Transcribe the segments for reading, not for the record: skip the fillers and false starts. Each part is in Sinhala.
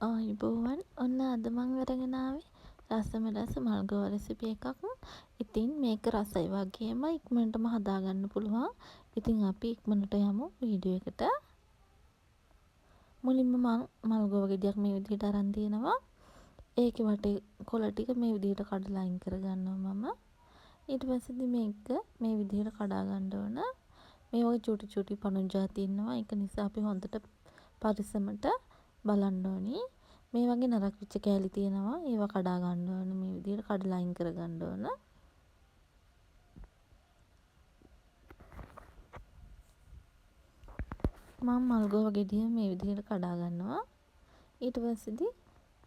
ආයුබෝවන්. ඔන්න අද මං අරගෙන ආවේ රසම රස මල්ගෝව රෙසිපි එකක්. ඉතින් මේක රසයි වගේම ඉක්මනටම හදාගන්න පුළුවන්. ඉතින් අපි ඉක්මනට යමු වීඩියෝ එකට. මුලින්ම මං මල්ගෝව ගෙඩියක් මේ විදිහට අරන් තියෙනවා. ඒකේ වටේ කොළ ටික මේ විදිහට කඩලා අයින් කරගන්නවා මම. ඊට පස්සේ මේක මේ විදිහට කඩා ගන්න ඕන. මේ වගේ චූටි චූටි පණුන් જાති ඉන්නවා. ඒක නිසා අපි හොඳට පරිස්සමට බලන්න ඕනි. මේ වගේ නරක් වෙච්ච කෑලි තියෙනවා. ඒවා කඩා ගන්න ඕන. මේ විදිහට කඩලා අයින් කර ගන්න ඕන. මම මල්ගෝව ගෙඩිය මේ විදිහට කඩා ගන්නවා. ඊට පස්සේදී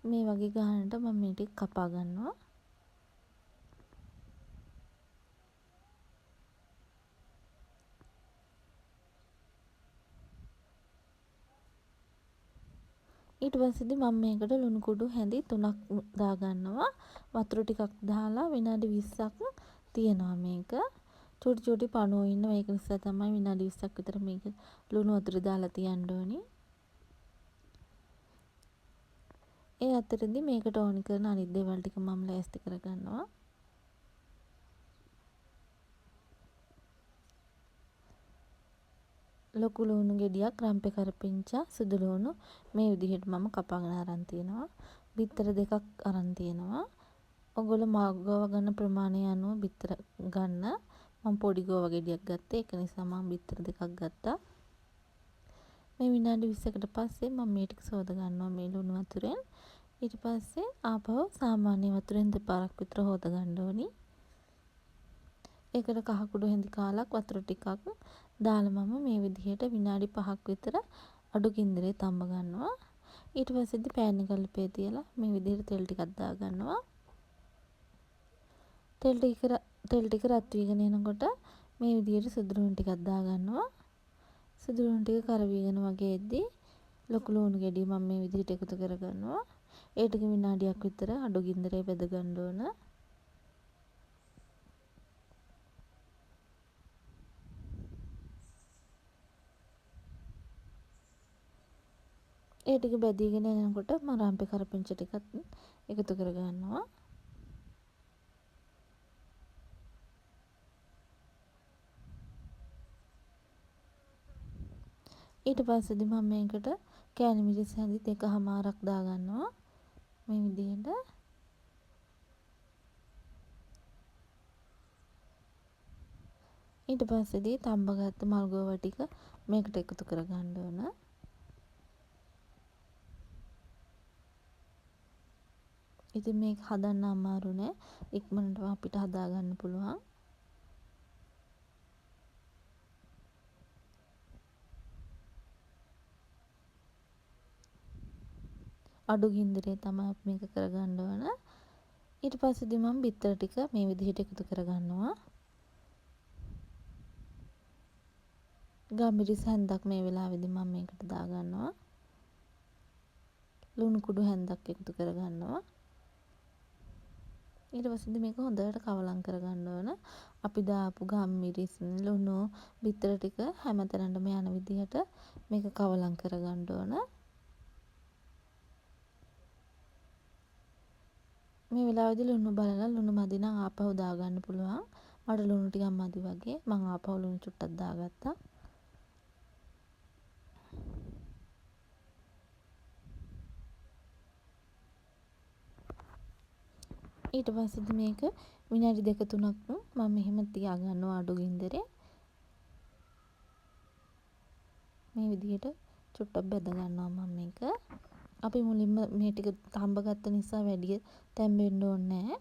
මේ වගේ ගානට මම මේ ටික කපා ගන්නවා. ඊට පස්සේදී මම මේකට ලුණු කුඩු හැඳි 3ක් දා ගන්නවා. වතුර ටිකක් දාලා විනාඩි 20ක් තියනවා මේක. චූටි චූටි පණුවෝ ඉන්නවා. ඒක නිසා තමයි විනාඩි 20ක් විතර මේක ලුණු වතුර දාලා තියන්න ඕනි. ඒ අතරේදී මේකට ඕනි කරන අනිත් දේවල් ටික මම ලෑස්ති කර ගන්නවා. ලොකු ලුණු ගෙඩියක්, රම්පේ කරපිංචා, සුදු ලුණු මේ විදිහට මම කපාගෙන අරන් තියෙනවා. බිත්තර දෙකක් අරන් තියෙනවා. ඔයගොල්ලෝ මල්ගෝව ගන්න ප්‍රමාණය අනුව බිත්තර ගන්න. මම පොඩි ගෝව ගෙඩියක් ගත්තා. ඒක නිසා මම බිත්තර දෙකක් ගත්තා. මේ විනාඩි 20කට පස්සේ මම මේ ටික සෝද ගන්නවා මේ ලුණු වතුරෙන්. ඊට පස්සේ ආපහු සාමාන්‍ය වතුරෙන් දෙපාරක් විතර හොද ගන්න ඕනි. ඒකට කහ කුඩු හැඳි කාලක් වතුර ටිකක් දාලා මම මේ විදිහට විනාඩි 5ක් විතර අඩු ගින්දරේ තම්බ ගන්නවා. ඊට පස්සේදී පෑන් එක ලිපේ තියලා මේ විදිහට තෙල් ටිකක් දා ගන්නවා. තෙල් ටික රත් වීගෙන එනකොට මේ විදිහට සුදු ලුණු ටිකක් දා ගන්නවා. සුදු ලුණු ටික කරවිගෙන වගේ එද්දී ලොකු ලුණු ගෙඩිය මම මේ විදිහට එකතු කර ගන්නවා. ඒ ටික විනාඩියක් විතර අඩු ගින්දරේ බෙද ගන්න ඕන. ඒ ටික බැදීගෙන යනකොට මම රම්පේ කරපිංච ටිකත් එකතු කර ගන්නවා. ඊට පස්සේදී මම මේකට කෑලි මිරිස් හැඳි 2මාරක් දා ගන්නවා. මේ විදිහට. ඊට පස්සේදී තම්බගත්ත මල්ගෝව ටික මේකට එකතු කර ගන්න ඕන. ඉතින් මේක හදන්න අමාරු නෑ. ඉක්මනටම අපිට හදා ගන්න පුළුවන්. අඩු ගින්දරේ තමයි මේක කරගන්න ඕන. ඊට පස්සේදී මම බිත්තර ටික මේ විදිහට එකතු කරගන්නවා. ගම්මිරිස් හැන්දක් මේ වෙලාවේදී මම මේකට දා ගන්නවා. ලුණු කුඩු හැන්දක් එකතු කරගන්නවා. ඊට පස්සේදී මේක හොඳට කවලම් කරගන්න ඕන. අපි දාපු ගම්මිරිස්, ලුණු, බිත්තර ටික හැමතැනටම යන විදිහට මේක කවලම් කරගන්න ඕන. මේ වෙලාවේදී ලුණු බලලා ලුණු මදි නම් ආපහු දාගන්න පුළුවන්. මට ලුණු ටිකක් මදි වගේ මම ආපහු ලුණු චුට්ටක් දාගත්තා. ඊට පස්සේදී මේක විනාඩි 2-3ක් මම මෙහෙම තියාගන්නවා අඩු ගින්දරේ. මේ විදිහට චුට්ටක් බෙද ගන්නවා මම මේක. අපි මුලින්ම මේ ටික තඹගත්ත නිසා වැඩි තැම්බෙන්න ඕනේ නැහැ.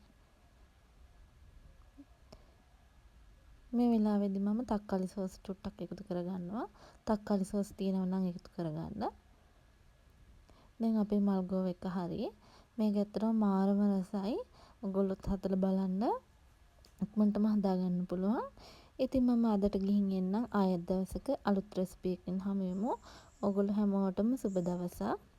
මේ වෙලාවේදී මම තක්කාලි සෝස් චුට්ටක් එකතු කරගන්නවා. තක්කාලි සෝස් තියෙනවා නම් එකතු කරගන්න. දැන් අපේ මල්ගෝව එක හරියි. මේක ඇත්තටම මාරම රසයි. ඔයගොල්ලොත් හදලා බලන්න. ඉක්මනටම හදාගන්න පුළුවන්. ඉතින් මම අදට ගිහින් එන්නම්. ආයෙත් දවසක අලුත් රෙසිපි එකකින් හමු වෙමු. ඔයගොල්ලෝ හැමෝටම සුබ දවසක්.